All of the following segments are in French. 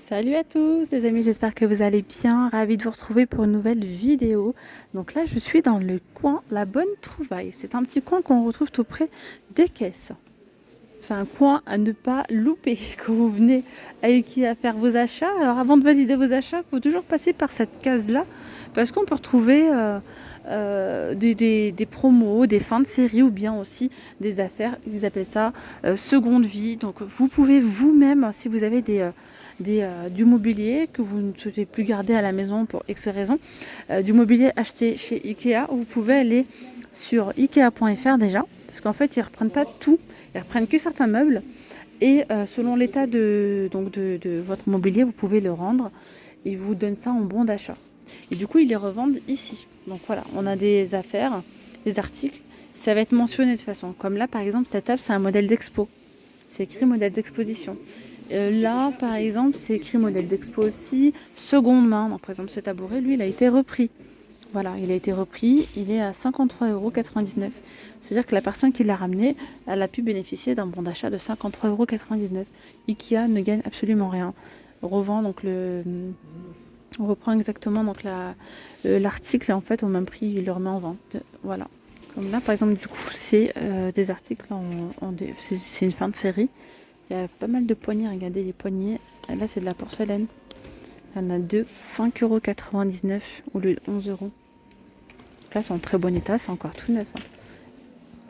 Salut à tous les amis, j'espère que vous allez bien. Ravie de vous retrouver pour une nouvelle vidéo. Donc là, je suis dans le coin La Bonne Trouvaille. C'est un petit coin qu'on retrouve tout près des caisses. C'est un coin à ne pas louper quand vous venez à Ikea faire vos achats. Alors avant de valider vos achats, il faut toujours passer par cette case-là parce qu'on peut retrouver des promos, des fins de série ou bien aussi des affaires. Ils appellent ça seconde vie. Donc vous pouvez vous-même, si vous avez du mobilier que vous ne souhaitez plus garder à la maison pour X raisons, du mobilier acheté chez Ikea, vous pouvez aller sur ikea.fr déjà, parce qu'en fait ils ne reprennent pas tout, ils reprennent que certains meubles, et selon l'état de votre mobilier, vous pouvez le rendre, ils vous donnent ça en bon d'achat. Et du coup, ils les revendent ici. Donc voilà, on a des affaires, des articles, ça va être mentionné de façon. Comme là, par exemple, cette table, c'est un modèle d'expo. C'est écrit modèle d'exposition. Là, par exemple, c'est écrit modèle d'expo aussi, seconde main. Donc, par exemple, ce tabouret, lui, il a été repris. Voilà, il a été repris, il est à 53,99 €. C'est-à-dire que la personne qui l'a ramené, elle a pu bénéficier d'un bon d'achat de 53,99 €. Ikea ne gagne absolument rien. On revend donc on reprend exactement donc l'article en fait au même prix, il le remet en vente. Voilà. Comme là, par exemple, du coup, c'est des articles c'est une fin de série. Il y a pas mal de poignées, regardez les poignées. Là, c'est de la porcelaine. Il y en a deux, 5,99 € au lieu de 11 €. Là, c'est en très bon état, c'est encore tout neuf.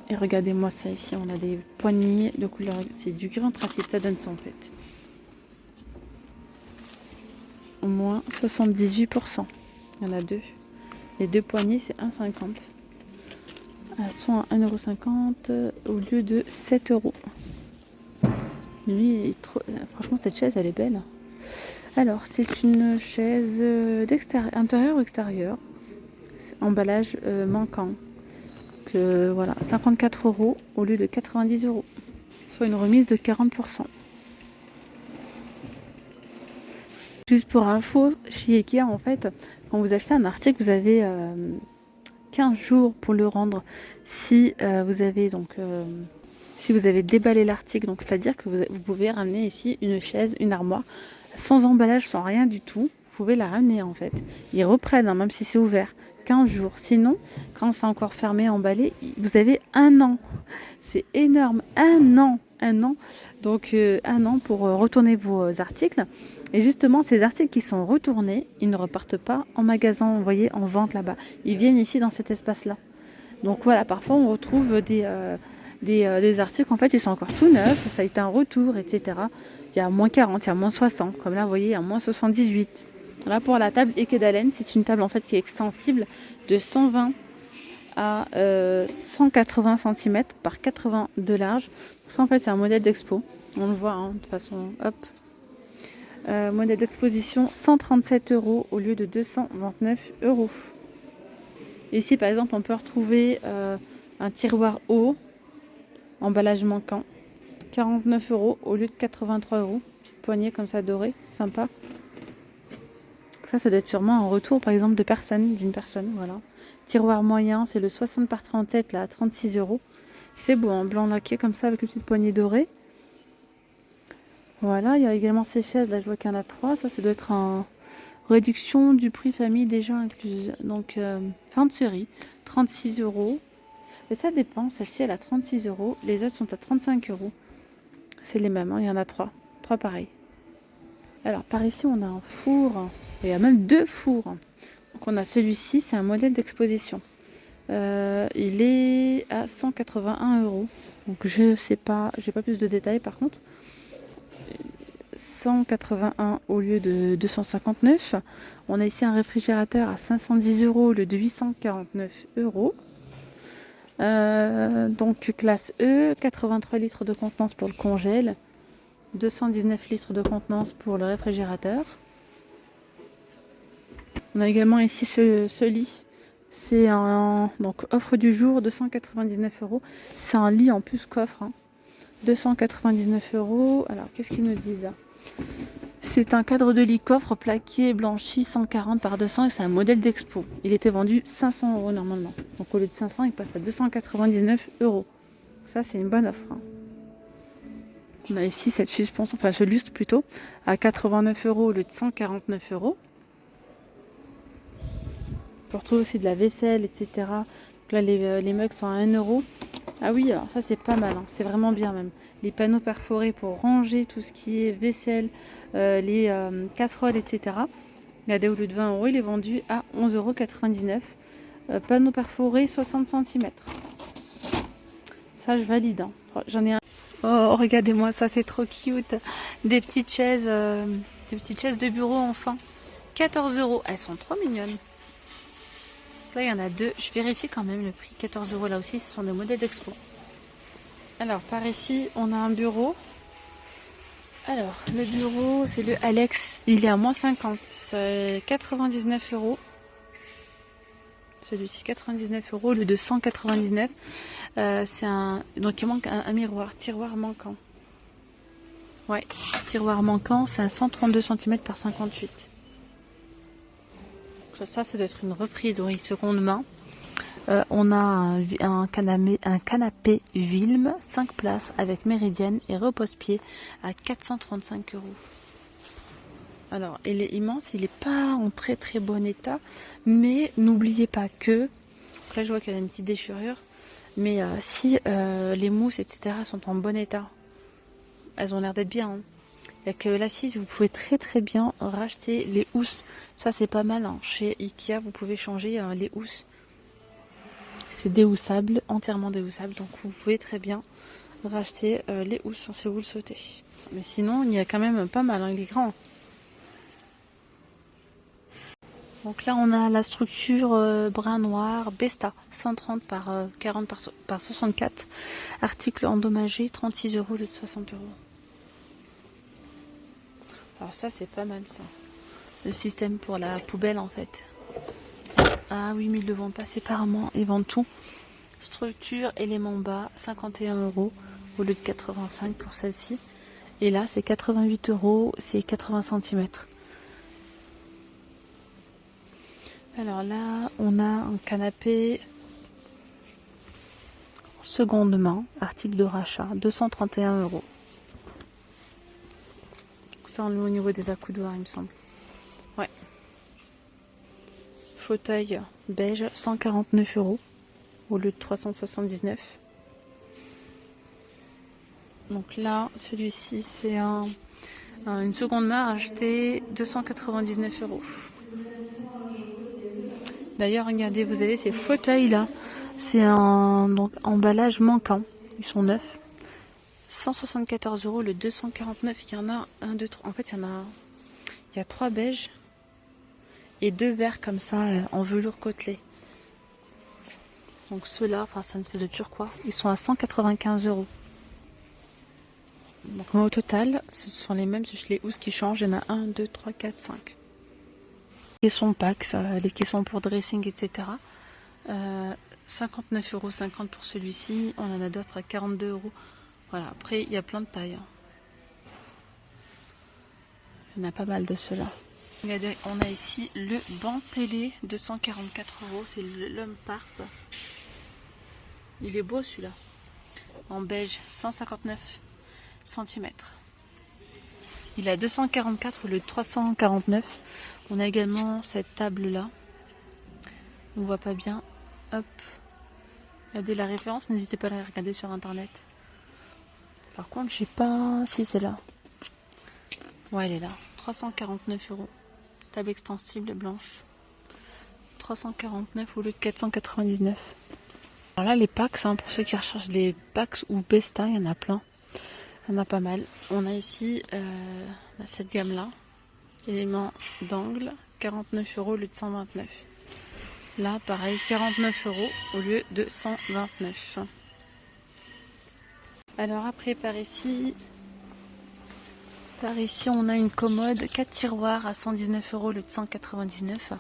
Et regardez-moi ça ici, on a des poignées de couleur, c'est du gris anthracite, ça donne ça en fait. Au moins 78%. Il y en a deux. Les deux poignées, c'est 1,50 €. Elles sont à 1,50 € au lieu de 7 €. Lui, franchement, cette chaise, elle est belle. Alors, c'est une chaise intérieur ou extérieur. Emballage manquant. Voilà, 54 € au lieu de 90 €. Soit une remise de 40%. Juste pour info, chez Ikea, en fait, quand vous achetez un article, vous avez 15 jours pour le rendre si si vous avez déballé l'article. Donc, c'est-à-dire que vous pouvez ramener ici une chaise, une armoire, sans emballage, sans rien du tout. Vous pouvez la ramener, en fait. Ils reprennent, hein, même si c'est ouvert. 15 jours. Sinon, quand c'est encore fermé, emballé, vous avez un an. C'est énorme. Un an. Un an. Donc, un an pour retourner vos articles. Et justement, ces articles qui sont retournés, ils ne repartent pas en magasin, vous voyez, en vente là-bas. Ils viennent ici dans cet espace-là. Donc voilà, parfois on retrouve des articles, en fait, ils sont encore tout neufs, ça a été un retour, etc. Il y a moins 40, il y a moins 60. Comme là, vous voyez, il y a moins 78. Là, pour la table Ekedalen, c'est une table en fait qui est extensible de 120 à 180 cm par 80 de large. Ça, en fait, c'est un modèle d'expo. On le voit, hein, de façon, hop. Modèle d'exposition, 137 € au lieu de 229 €. Ici, par exemple, on peut retrouver un tiroir haut, emballage manquant, 49 € au lieu de 83 €. Petite poignée comme ça dorée, sympa. Ça doit être sûrement un retour, par exemple, d'une personne, voilà. Tiroir moyen, c'est le 60 par 37, là, à 36 €. C'est beau, en blanc laqué comme ça, avec une petite poignée dorée. Voilà, il y a également ces chaises, là je vois qu'il y en a 3, ça doit être en réduction du prix famille déjà incluse. Donc fin de série, 36 €. Et ça dépend, celle-ci elle a 36 €, les autres sont à 35 €. C'est les mêmes, hein, il y en a 3 pareils. Alors par ici on a un four, il y a même 2 fours. Donc on a celui-ci, c'est un modèle d'exposition. Il est à 181 €. Donc je sais pas, j'ai pas plus de détails par contre. 181 au lieu de 259. On a ici un réfrigérateur à 510 € au lieu de 849 €. Donc classe E, 83 litres de contenance pour le congèle, 219 litres de contenance pour le réfrigérateur. On a également ici ce lit. C'est donc offre du jour, 299 €. C'est un lit en plus coffre, hein. 299 €. Alors qu'est-ce qu'ils nous disent là? C'est un cadre de lit coffre plaqué blanchi 140 par 200 et c'est un modèle d'expo. Il était vendu 500 € normalement. Donc au lieu de 500, il passe à 299 €. Ça, c'est une bonne offre, hein. On a ici cette suspension, enfin ce lustre plutôt, à 89 € au lieu de 149 €. Pour tout aussi de la vaisselle, etc. Donc là, les mugs sont à 1 €. Ah oui, alors ça c'est pas mal, hein. C'est vraiment bien même. Les panneaux perforés pour ranger tout ce qui est vaisselle, les casseroles, etc. Regardez, au lieu de 20 €, il est vendu à 11,99 €. Panneaux perforés 60 cm. Ça, je valide, hein. J'en ai un. Oh, regardez-moi ça, c'est trop cute. Des petites chaises de bureau enfin. 14 €. Elles sont trop mignonnes. Là, il y en a deux. Je vérifie quand même le prix. 14 € là aussi, ce sont des modèles d'expo. Alors, par ici, on a un bureau. Alors, le bureau, c'est le Alex. Il est à moins 50. C'est 99 €. Celui-ci, 99 € au lieu de 199. C'est un. Donc, il manque un miroir. Tiroir manquant. Ouais, tiroir manquant. C'est un 132 cm par 58. Ça doit être une reprise, oui, seconde main. On a un canapé Vilm, 5 places avec méridienne et repose-pied à 435 €. Alors, il est immense, il n'est pas en très très bon état, mais n'oubliez pas que, là je vois qu'il y a une petite déchirure, mais si les mousses, etc. sont en bon état, elles ont l'air d'être bien, hein. Avec l'assise, vous pouvez très très bien racheter les housses. Ça c'est pas mal, hein. Chez Ikea, vous pouvez changer les housses. C'est déhoussable, entièrement déhoussable. Donc vous pouvez très bien racheter les housses si vous le souhaitez. Mais sinon, il y a quand même pas mal, hein. Il est grand. Donc là, on a la structure brun noir Besta, 130 par 40 par 64. Article endommagé, 36 € au lieu de 60 €. Alors ça, c'est pas mal ça. Le système pour la poubelle en fait. Ah oui, mais ils ne le vendent pas séparément, ils vendent tout. Structure, élément bas, 51 € au lieu de 85 pour celle-ci. Et là, c'est 88 €, c'est 80 cm. Alors là, on a un canapé seconde main, article de rachat, 231 €. Ça, au niveau des accoudoirs, il me semble. Ouais. Fauteuil beige, 149 € au lieu de 379. Donc là, celui-ci, c'est une seconde main achetée 299 €. D'ailleurs, regardez, vous avez ces fauteuils là. C'est un emballage manquant. Ils sont neufs. 174 €, le 249. Il y en a 1, 2, 3. En fait, il y a 3 beiges et 2 verts comme ça en velours côtelé. Donc ceux-là, enfin ça ne fait de turquoise, ils sont à 195 €. Donc au total, ce sont les mêmes, c'est juste les housses qui changent. Il y en a 1, 2, 3, 4, 5. Caissons Pax, les caissons pour dressing, etc. 59,50 € pour celui-ci. On en a d'autres à 42 €. Voilà, après il y a plein de tailles, hein. Il y en a pas mal de ceux-là. Regardez, on a ici le banc télé, 244 €. C'est l'homme Parp. Il est beau celui-là. En beige, 159 cm. Il a 244 au lieu de 349. On a également cette table là. On voit pas bien. Hop. Regardez la référence, n'hésitez pas à la regarder sur internet. Par contre, je sais pas si c'est là. Ouais, elle est là. 349 €. Table extensible blanche. 349 au lieu de 499. Alors là, les packs, hein, pour ceux qui recherchent les packs ou Besta, il y en a plein. Il y en a pas mal. On a ici cette gamme-là. Élément d'angle, 49 € au lieu de 129. Là, pareil, 49 € au lieu de 129. Alors après, par ici, on a une commode 4 tiroirs à 119 € au lieu de 199.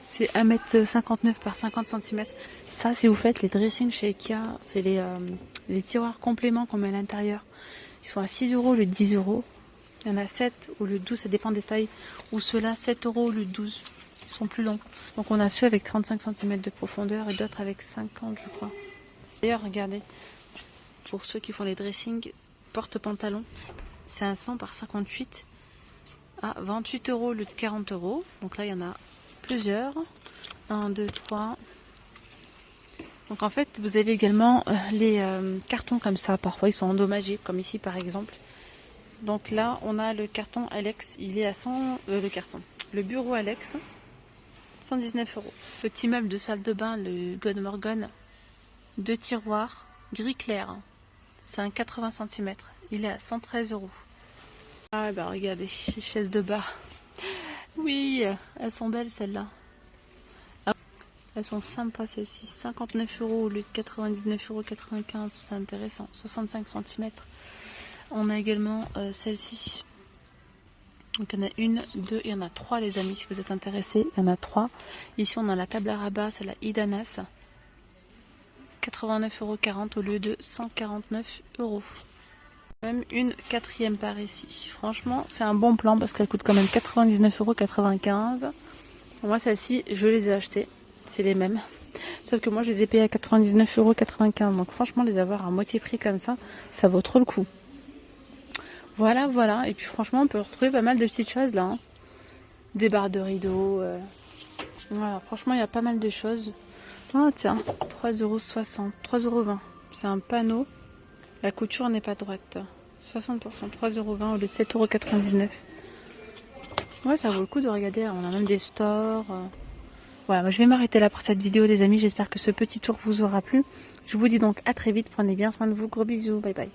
C'est 1,59 m par 50 cm. Ça, si vous faites les dressings chez Ikea, c'est les tiroirs compléments qu'on met à l'intérieur. Ils sont à 6 € au lieu de 10 €. Il y en a 7 au lieu de 12, ça dépend des tailles. Ou ceux-là, 7 € au lieu de 12. Ils sont plus longs. Donc on a ceux avec 35 cm de profondeur et d'autres avec 50, je crois. D'ailleurs, regardez. pour ceux qui font les dressings porte-pantalon. C'est un 100 par 58 à 28 € au lieu de 40 €. Donc là, il y en a plusieurs. 1, 2, 3. Donc en fait, vous avez également les cartons comme ça. Parfois, ils sont endommagés, comme ici par exemple. Donc là, on a le carton Alex. Il est à 100... Le bureau Alex, 119 €. Petit meuble de salle de bain, le God Morgan. 2 tiroirs, gris clair. C'est un 80 cm. Il est à 113 €. Ah bah regardez, les chaises de bar. Oui, elles sont belles celles-là. Elles sont sympas celles-ci. 59 € au lieu de 99,95 €. C'est intéressant. 65 cm. On a également celle-ci. Donc il y en a une, deux, il y en a trois les amis. Si vous êtes intéressés, il y en a trois. Ici on a la table à rabat, c'est la Idanas. 89,40 € au lieu de 149 €. Même une quatrième par ici. Franchement, c'est un bon plan parce qu'elle coûte quand même 99,95 €. Moi, celle-ci, je les ai achetées. C'est les mêmes. Sauf que moi, je les ai payées à 99,95 €. Donc franchement, les avoir à moitié prix comme ça, ça vaut trop le coup. Voilà, voilà. Et puis franchement, on peut retrouver pas mal de petites choses là. Hein. Des barres de rideaux. Voilà, franchement, il y a pas mal de choses. Oh tiens, 3,60 €, 3,20 €. C'est un panneau. La couture n'est pas droite. 60%, 3,20 € au lieu de 7,99 €. Ouais, ça vaut le coup de regarder. On a même des stores. Voilà, moi je vais m'arrêter là pour cette vidéo, les amis. J'espère que ce petit tour vous aura plu. Je vous dis donc à très vite. Prenez bien soin de vous. Gros bisous. Bye bye.